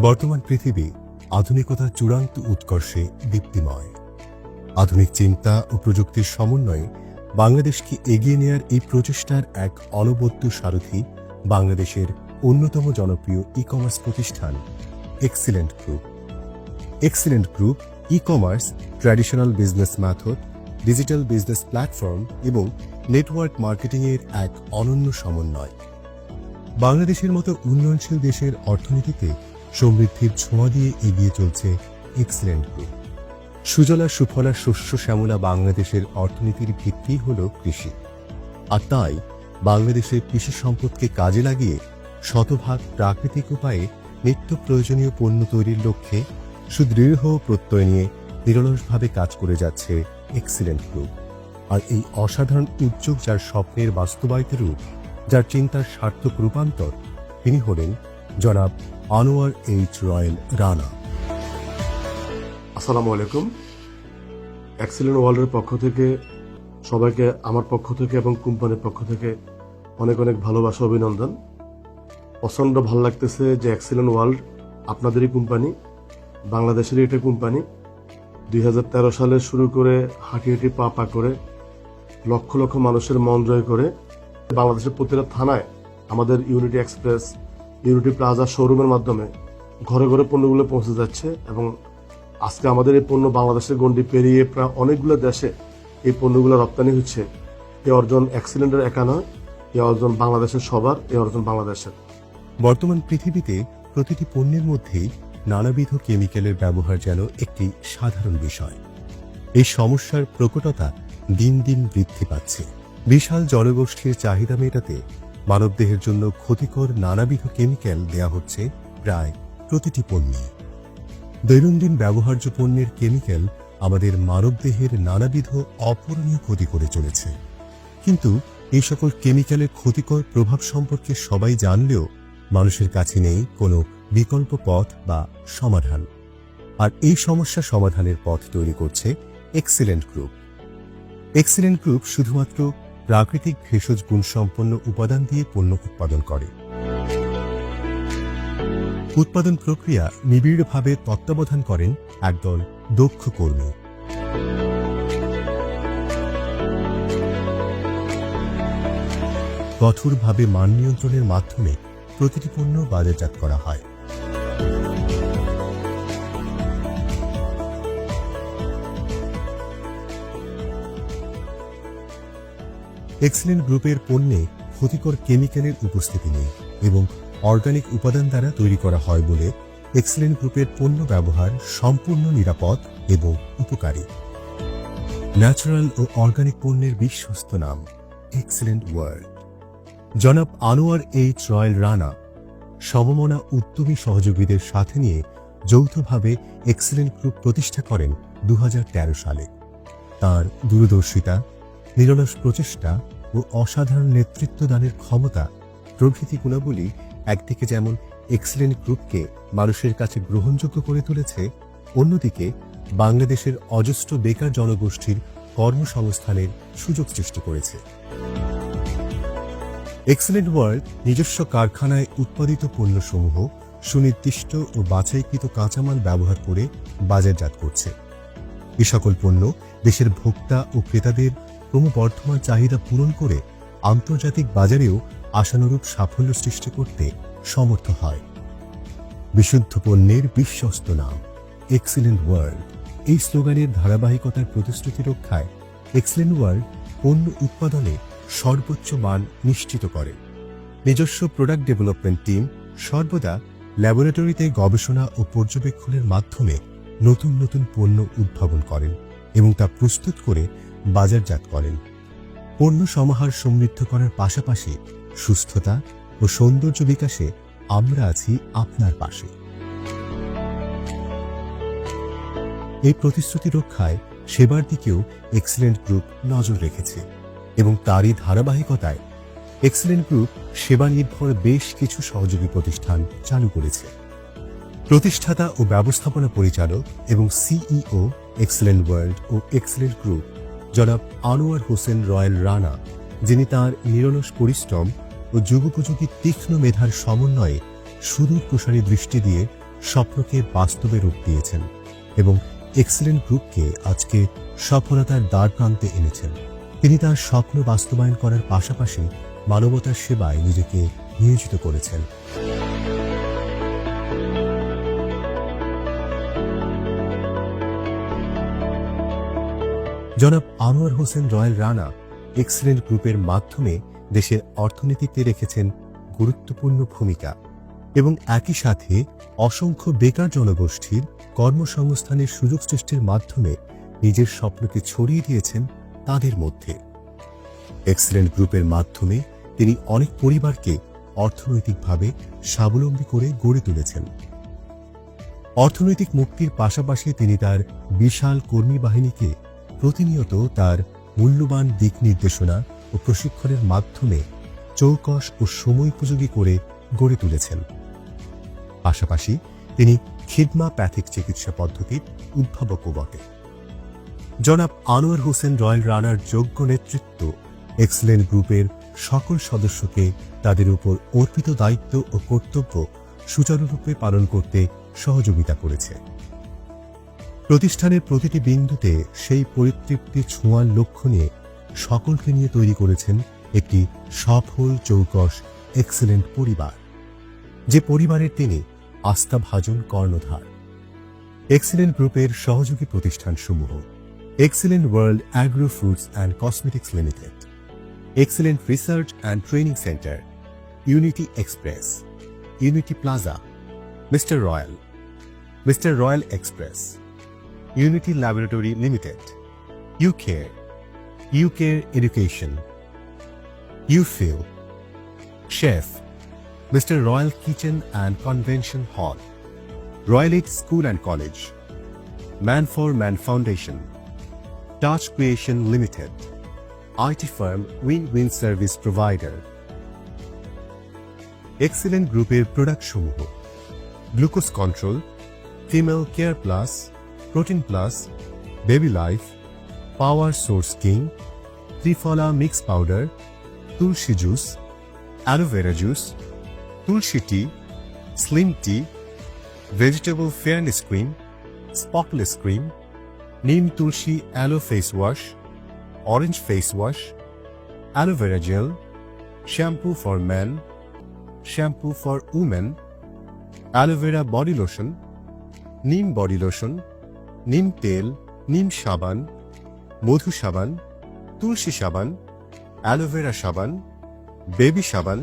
বর্তমান পৃথিবী আধুনিকতার চূড়ান্ত উৎকর্ষে দীপ্তিময়। আধুনিক চিন্তা ও প্রযুক্তির সমন্বয়ে বাংলাদেশকে এগিয়ে নেয়ার এই প্রচেষ্টার এক অনবদ্য সারথি বাংলাদেশের অন্যতম জনপ্রিয় ই-কমার্স প্রতিষ্ঠান excellent group. Excellent group ecommerce, traditional business method, digital business platform এবং নেটওয়ার্ক মার্কেটিংয়ের এক অনন্য সমন্বয়। বাংলাদেশের মতো উন্নয়নশীল দেশের অর্থনীতিতে সমৃদ্ধির ছোঁয়া দিয়ে এগিয়ে চলছে এক্সিলেন্ট গ্রুপ। সুজলা সুফলা শস্য শ্যামলা বাংলাদেশের অর্থনীতির ভিত্তি হল কৃষি, আর তাই বাংলাদেশের কৃষি সম্পদকে কাজে লাগিয়ে শতভাগ প্রাকৃতিক উপায়ে নিত্য প্রয়োজনীয় পণ্য তৈরির লক্ষ্যে সুদৃঢ় প্রত্যয় নিয়ে নিরলসভাবে কাজ করে যাচ্ছে এক্সিলেন্ট গ্রুপ। আর এই অসাধারণ উদ্যোগ, যার স্বপ্নের বাস্তবায়িত রূপ, যার চিন্তার সার্থক রূপান্তর, তিনি হলেন জনাব আনোয়ার এইচ রয়েল রানা। আসসালামু আলাইকুম। এক্সিলেন্ট ওয়ার্ল্ডের পক্ষ থেকে সবাইকে আমার পক্ষ থেকে এবং কোম্পানির পক্ষ থেকে অনেক অনেক ভালোবাসা, অভিনন্দন। প্রচণ্ড ভালো লাগতেছে যে এক্সিলেন্ট ওয়ার্ল্ড আপনাদেরই কোম্পানি, বাংলাদেশেরই একটা কোম্পানি। 2013 সালে শুরু করে হাঁটি হাঁটি পা পা করে লক্ষ লক্ষ মানুষের মন জয় করে বাংলাদেশের প্রতিটা থানায় আমাদের ইউনিটি এক্সপ্রেস, ইউনিটি প্লাজা শোরুমের মাধ্যমে ঘরে ঘরে পণ্যগুলো পৌঁছে যাচ্ছে এবং আজকে আমাদের এই পণ্য বাংলাদেশের গণ্ডি পেরিয়ে প্রায় অনেকগুলো দেশে এই পণ্যগুলো রপ্তানি হচ্ছে। এই অর্জন এক্সিলেন্টের একা নয়, এই অর্জন বাংলাদেশের সবার, এই অর্জন বাংলাদেশের। বর্তমান পৃথিবীতে প্রতিটি পণ্যের মধ্যেই নানাবিধ কেমিক্যালের ব্যবহার যেন একটি সাধারণ বিষয়। এই সমস্যার প্রকটতা দিন দিন বৃদ্ধি পাচ্ছে। বিশাল জনগোষ্ঠীর চাহিদা মেটাতে মানবদেহের জন্য ক্ষতিকর নানাবিধ কেমিক্যাল দেয়া হচ্ছে প্রায় প্রতিটি পণ্যে। দৈনন্দিন ব্যবহার্য পণ্যের কেমিক্যাল আমাদের মানবদেহের নানাবিধ অপূরণীয় ক্ষতি করে চলেছে। কিন্তু এই সকল কেমিক্যালের ক্ষতিকর প্রভাব সম্পর্কে সবাই জানলেও মানুষের কাছে নেই কোনো বিকল্প পথ বা সমাধান। আর এই সমস্যা সমাধানের পথ তৈরি করছে এক্সিলেন্ট গ্রুপ। এক্সিলেন্ট গ্রুপ শুধুমাত্র প্রাকৃতিক ভেষজ গুণসম্পন্ন উপাদান দিয়ে পণ্য উৎপাদন করে। উৎপাদন প্রক্রিয়া নিবিড়ভাবে তত্ত্বাবধান করেন একদল দক্ষ কর্মী। কঠোরভাবে মান নিয়ন্ত্রণের মাধ্যমে প্রতিটি পণ্য বাজারজাত করা হয়। এক্সিলেন্ট গ্রুপের পণ্যে ক্ষতিকর কেমিক্যালের উপস্থিতি নেই এবং অর্গানিক উপাদান দ্বারা তৈরি করা হয় বলে এক্সিলেন্ট গ্রুপের পণ্য ব্যবহার সম্পূর্ণ নিরাপদ এবং উপকারী। ন্যাচারাল ও অর্গানিক পণ্যের বিশ্বস্ত নাম এক্সিলেন্ট ওয়ার্ল্ড। জনাব আনোয়ার এইচ রয়েল রানা সমমনা উদ্যমী সহযোগীদের সাথে নিয়ে যৌথভাবে এক্সিলেন্ট গ্রুপ প্রতিষ্ঠা করেন 2013 সালে। তার দূরদর্শিতা, নিরলস প্রচেষ্টা ও অসাধারণ নেতৃত্ব দানের ক্ষমতা প্রভৃতি গুণাবলী একদিকে যেমন এক্সিলেন্ট গ্রুপকে মানুষের কাছে গ্রহণযোগ্য করে তুলেছে, অন্যদিকে বাংলাদেশের অজস্র বেকার জনগোষ্ঠীর কর্মসংস্থানের সুযোগ সৃষ্টি করেছে। এক্সিলেন্ট ওয়ার্ল্ড নিজস্ব কারখানায় উৎপাদিত পণ্যসমূহ সুনির্দিষ্ট ও বাছাইকৃত কাঁচামাল ব্যবহার করে বাজারজাত করছে। এ সকল পণ্য দেশের ভোক্তা ও ক্রেতাদের ক্রমবর্ধমান চাহিদা পূরণ করে আন্তর্জাতিক বাজারেও আশানুরূপ সাফল্য সৃষ্টি করতে সমর্থ হয়। বিশুদ্ধ পণ্যের বিশ্বস্ত নাম এক্সিলেন্ট ওয়ার্ল্ড। এই স্লোগানের ধারাবাহিকতার প্রতিশ্রুতি রক্ষায় এক্সিলেন্ট ওয়ার্ল্ড পণ্য উৎপাদনে সর্বোচ্চ মান নিশ্চিত করে। নিজস্ব প্রোডাক্ট ডেভেলপমেন্ট টিম সর্বদা ল্যাবরেটরিতে গবেষণা ও পর্যবেক্ষণের মাধ্যমে নতুন নতুন পণ্য উদ্ভাবন করেন এবং তা প্রস্তুত করে বাজারজাত করেন। পণ্য সমাহার সমৃদ্ধ করার পাশাপাশি সুস্থতা ও সৌন্দর্য বিকাশে আমরা আছি আপনার পাশে। এই প্রতিশ্রুতি রক্ষায় সেবার দিকেও এক্সিলেন্ট গ্রুপ নজর রেখেছে এবং তারই ধারাবাহিকতায় এক্সিলেন্ট গ্রুপ সেবা নির্ভর বেশ কিছু সহযোগী প্রতিষ্ঠান চালু করেছে। প্রতিষ্ঠাতা ও ব্যবস্থাপনা পরিচালক এবং সিইও এক্সিলেন্ট ওয়ার্ল্ড ও এক্সিলেন্ট গ্রুপ জনাব আনোয়ার হোসেন রয়েল রানা, যিনি তাঁর নিরলস পরিশ্রম ও যুগোপযোগী তীক্ষ্ণ মেধার সমন্বয়ে সুদূর প্রসারী দৃষ্টি দিয়ে স্বপ্নকে বাস্তবে রূপ দিয়েছেন এবং এক্সেলেন্ট গ্রুপকে আজকে সফলতার দ্বার প্রান্তে এনেছেন। তিনি তার স্বপ্ন বাস্তবায়ন করার পাশাপাশি মানবতার সেবায় নিজেকে নিয়োজিত করেছেন। জনাব আনোয়ার হোসেন রয়্যাল রানা এক্সেলেন্ট গ্রুপের মাধ্যমে দেশের অর্থনীতিতে রেখেছেন গুরুত্বপূর্ণ ভূমিকা এবং একই সাথে অসংখ্য বেকার জনগোষ্ঠীর কর্মসংস্থানের সুযোগ সৃষ্টির মাধ্যমে নিজের স্বপ্নকে ছড়িয়ে দিয়েছেন তাদের মধ্যে। এক্সেলেন্ট গ্রুপের মাধ্যমে তিনি অনেক পরিবারকে অর্থনৈতিকভাবে স্বাবলম্বী করে গড়ে তুলেছেন। অর্থনৈতিক মুক্তির পাশাপাশি তিনি তার বিশাল কর্মী বাহিনীকে প্রতিনিয়ত তার মূল্যবান দিক নির্দেশনা ও প্রশিক্ষণের মাধ্যমে চৌকস ও সময়োপযোগী করে গড়ে তুলেছেন। পাশাপাশি তিনি খিদমাপ্যাথিক চিকিৎসা পদ্ধতির উদ্ভাবকও বটে। জনাব আনোয়ার হোসেন রয়্যাল রানার যোগ্য নেতৃত্ব এক্সেলেন্ট গ্রুপের সকল সদস্যকে তাদের উপর অর্পিত দায়িত্ব ও কর্তব্য সুচারুরূপে পালন করতে সহযোগিতা করেছে। প্রতিষ্ঠানের প্রতিটি বিন্দুতে সেই পরিতৃপ্তি ছোঁয়ার লক্ষ্য নিয়ে সকলকে নিয়ে তৈরি করেছেন একটি সফল চৌকস এক্সেলেন্ট পরিবার, যে পরিবারের তিনি আস্থাভাজন কর্ণধার। এক্সেলেন্ট গ্রুপের সহযোগী প্রতিষ্ঠানসমূহ: excellent world agro foods and cosmetics limited, excellent research and training centre, unity express, unity plaza, mister royal express, unity laboratory limited, UCare education, UFill, chef, mister royal kitchen and convention hall, royal aid school and college, man for man foundation, touch creation limited, IT firm win service provider. Excellent গ্রুপের প্রোডাক্টসমূহ: glucose control, female care plus, protein plus, baby life, power source king, triphala mix powder, tulsi juice, aloe vera juice, tulsi tea, slim tea, vegetable fairness cream, spotless cream, neem tulsi aloe face wash, orange face wash, aloe vera gel, shampoo for man, shampoo for women, aloe vera body lotion, neem body lotion, neem তেল, নিম সাবান, মধু সাবান, তুলসী সাবান, aloe vera সাবান, baby সাবান,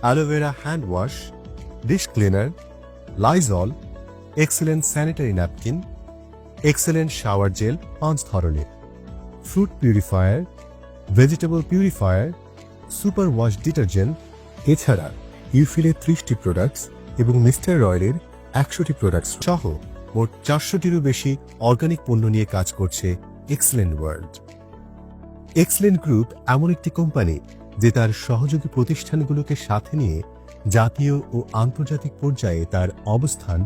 aloe vera hand wash, dish cleaner, Lysol, excellent sanitary napkin, excellent shower gel 5 ধরনের, fruit purifier, vegetable purifier, super wash detergent. এছাড়া ইউফিলের 30টি প্রোডাক্টস এবং মিস্টার রয়্যালের 100টি প্রোডাক্টস সহ মোট 400টিরও বেশি অর্গানিক পণ্য নিয়ে কাজ করছে এক্সেলেন্ট ওয়ার্ল্ড। এক্সেলেন্ট গ্রুপ এমন একটি কোম্পানি যে তার সহযোগী প্রতিষ্ঠানগুলোকে সাথে নিয়ে জাতীয় ও আন্তর্জাতিক পর্যায়ে তার অবস্থান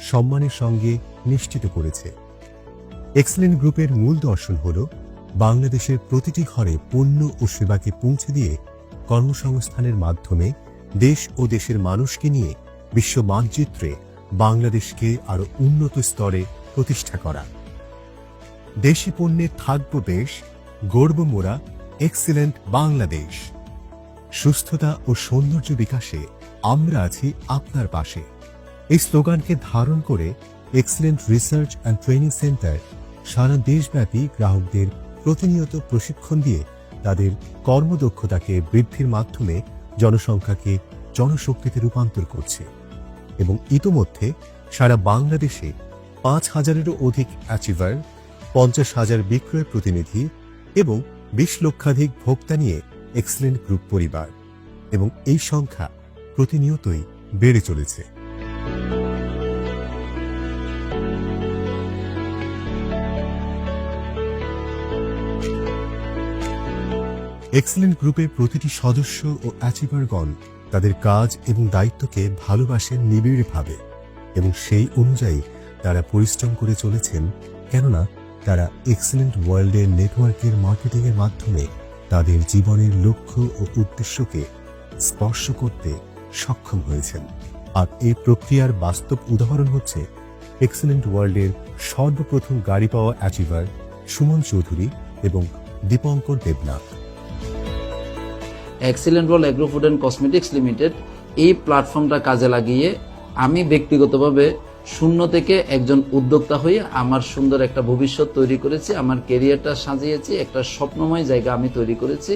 সম্মানের সঙ্গে নিশ্চিত করেছে। এক্সেলেন্ট গ্রুপের মূল দর্শন হল বাংলাদেশের প্রতিটি ঘরে পণ্য ও সেবাকে পৌঁছে দিয়ে কর্মসংস্থানের মাধ্যমে দেশ ও দেশের মানুষকে নিয়ে বিশ্ব মানচিত্রে বাংলাদেশকে আরো উন্নত স্তরে প্রতিষ্ঠা করা। দেশি পণ্যের থাকবো দেশ, গর্ব মোরা এক্সেলেন্ট বাংলাদেশ। সুস্থতা ও সৌন্দর্য বিকাশে আমরা আছি আপনার পাশে। এই স্লোগানকে ধারণ করে excellent research and training centre সারা দেশব্যাপী গ্রাহকদের প্রতিনিয়ত প্রশিক্ষণ দিয়ে তাদের কর্মদক্ষতাকে বৃদ্ধির মাধ্যমে জনসংখ্যাকে জনশক্তিতে রূপান্তর করছে এবং ইতোমধ্যে সারা বাংলাদেশে 5,000-এরও অধিক অ্যাচিভার, 50,000 বিক্রয় প্রতিনিধি এবং 20 লক্ষাধিক ভোক্তা নিয়ে এক্সেলেন্ট গ্রুপ পরিবার, এবং এই সংখ্যা প্রতিনিয়তই বেড়ে চলেছে। এক্সেলেন্ট গ্রুপের প্রতিটি সদস্য ও অ্যাচিভারগণ তাদের কাজ এবং দায়িত্বকে ভালোবাসেন নিবিড়ভাবে এবং সেই অনুযায়ী তারা পরিশ্রম করে চলেছেন, কেননা তারা এক্সেলেন্ট ওয়ার্ল্ডের নেটওয়ার্কের মার্কেটিংয়ের মাধ্যমে তাদের জীবনের লক্ষ্য ও উদ্দেশ্যকে স্পর্শ করতে সক্ষম হয়েছেন। আর এই প্রক্রিয়ার বাস্তব উদাহরণ হচ্ছে এক্সেলেন্ট ওয়ার্ল্ডের সর্বপ্রথম গাড়ি পাওয়া অ্যাচিভার সুমন চৌধুরী এবং Dipankar Debnath. Excellent world agro food and cosmetics limited এই প্ল্যাটফর্মটা কাজে লাগিয়ে আমি ব্যক্তিগতভাবে শূন্য থেকে একজন উদ্যোক্তা হয়ে আমার সুন্দর একটা ভবিষ্যৎ তৈরি করেছি, আমার ক্যারিয়ারটা সাজিয়েছি, একটা স্বপ্নময় জায়গা আমি তৈরি করেছি।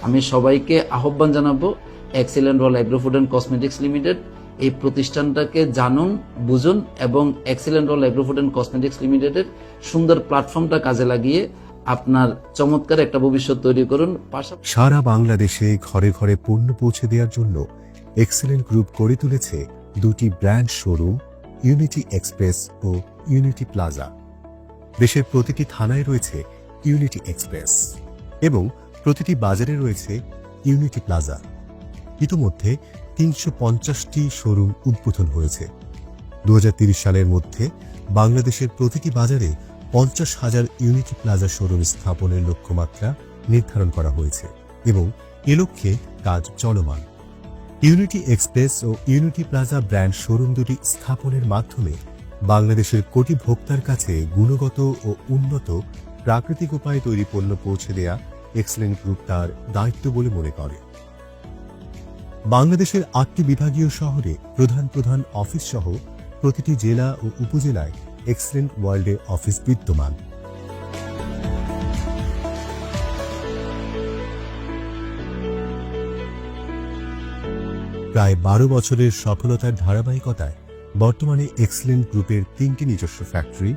আমি সবাইকে আহ্বান জানাবো excellent world agro food and cosmetics limited এই প্রতিষ্ঠানটাকে জানুন, বুঝুন এবং excellent world agro food and cosmetics লিমিটেডের সুন্দর প্ল্যাটফর্মটা কাজে লাগিয়ে আপনার চমৎকার একটা ভবিষ্যৎ তৈরি করুন। পাশাপাশি সারা বাংলাদেশে ঘরে ঘরে পণ্য পৌঁছে দেওয়ার জন্য এক্সেলেন্ট গ্রুপ গড়ে তুলেছে দুটি ব্র্যান্ড শোরুম, ইউনিটি এক্সপ্রেস ও ইউনিটি প্লাজা। দেশের প্রতিটি থানায় রয়েছে ইউনিটি এক্সপ্রেস এবং প্রতিটি বাজারে রয়েছে ইউনিটি প্লাজা। ইতিমধ্যে ৩৫০টি শোরুম উদ্বোধন হয়েছে। ২০৩০ সালের মধ্যে বাংলাদেশের প্রতিটি বাজারে ৫০,০০০ ইউনিটি প্লাজা শোরুম স্থাপনের লক্ষ্যমাত্রা নির্ধারণ করা হয়েছে এবং এ লক্ষ্যে কাজ চলমান। ইউনিটি এক্সপ্রেস ও ইউনিটি প্লাজা ব্র্যান্ড শোরুম দুটি স্থাপনের মাধ্যমে বাংলাদেশের কোটি ভোক্তার কাছে গুণগত ও উন্নত প্রাকৃতিক উপায়ে তৈরি পণ্য পৌঁছে দেয়া এক্সেলেন্ট গ্রুপ তার দায়িত্ব বলে মনে করে। বাংলাদেশের ৮টি বিভাগীয় শহরে প্রধান প্রধান অফিস সহ প্রতিটি জেলা ও উপজেলায় এক্সেলেন্ট ওয়ার্ল্ডের অফিস বিদ্যমান। প্রায় ১২ বছরের সফলতার ধারাবাহিকতায় বর্তমানে এক্সেলেন্ট গ্রুপের ৩টি নিজস্ব ফ্যাক্টরি,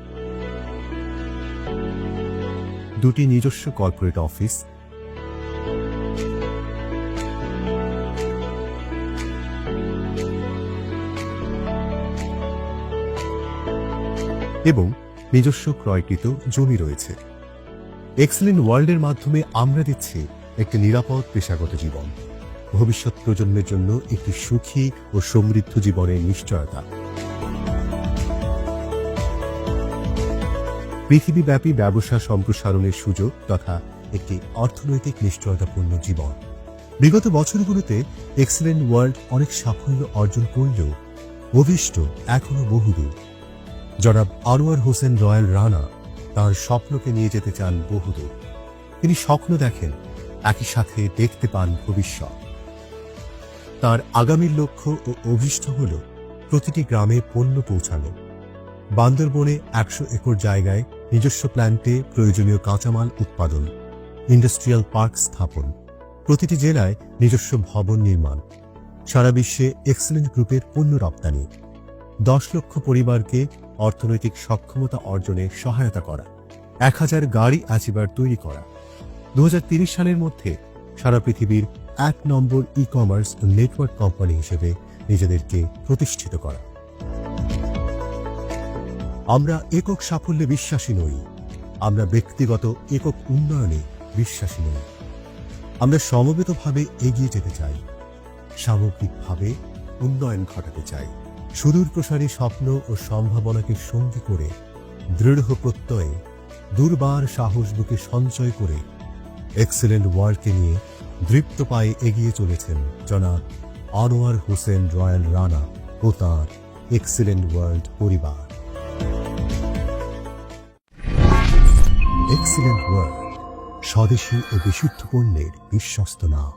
২টি নিজস্ব কর্পোরেট অফিস, এবং নিজস্ব ক্রয়কৃত জমি রয়েছে। এক্সেলেন্ট ওয়ার্ল্ডের মাধ্যমে আমরা দিচ্ছি একটি নিরাপদ পেশাগত জীবন, ভবিষ্যৎ প্রজন্মের জন্য একটি সুখী ও সমৃদ্ধ জীবনের নিশ্চয়তা। পৃথিবীব্যাপী ব্যবসা সম্প্রসারণের সুযোগ তথা একটি অর্থনৈতিক নিশ্চয়তাপূর্ণ জীবন। বিগত বছরগুলোতে এক্সেলেন্ট ওয়ার্ল্ড অনেক সাফল্য অর্জন করলেও অভিষ্ট এখনো বহুদূর। জনাব আনোয়ার হোসেন রয়্যাল রানা তার স্বপ্নকে নিয়ে যেতে চান বহুদূর। তিনি স্বপ্ন দেখেন, একই সাথে দেখতে পান ভবিষ্যৎ। তার আগামীর লক্ষ্য ও অভিষ্ট হল প্রতিটি গ্রামে পণ্য পৌঁছানো, বান্দরবনে ১০০ একর জায়গায় নিজস্ব প্ল্যান্টে প্রয়োজনীয় কাঁচামাল উৎপাদন, ইন্ডাস্ট্রিয়াল পার্ক স্থাপন, প্রতিটি জেলায় নিজস্ব ভবন নির্মাণ, সারা বিশ্বে এক্সেলেন্ট গ্রুপের পণ্য রপ্তানি, ১০ লক্ষ পরিবারকে অর্থনৈতিক সক্ষমতা অর্জনে সহায়তা করা, ১,০০০ গাড়ি অ্যাচিভার তৈরি করা, ২০৩০ সালের মধ্যে সারা পৃথিবীর ১ নম্বর ই কমার্স নেটওয়ার্ক কোম্পানি হিসেবে নিজেদেরকে প্রতিষ্ঠিত করা। আমরা একক সাফল্যে বিশ্বাসী নই, আমরা ব্যক্তিগত একক উন্নয়নে বিশ্বাসী নই। আমরা সমবেতভাবে এগিয়ে যেতে চাই, সামগ্রিকভাবে উন্নয়ন ঘটাতে চাই। সুদূর প্রসারী স্বপ্ন ও সম্ভাবনাকে সঙ্গী করে দৃঢ় প্রত্যয়ে দুর্বার সাহস বুকে সঞ্চয় করে এক্সেলেন্ট ওয়ার্ল্ডকে নিয়ে দৃপ্ত পায়ে এগিয়ে চলেছেন জনাব আনোয়ার হোসেন রয়্যাল রানা ও তাঁর এক্সেলেন্ট ওয়ার্ল্ড পরিবার। এক্সেলেন্ট ওয়ার্ল্ড, স্বদেশী ও বিশুদ্ধ পণ্যের বিশ্বস্ত নাম।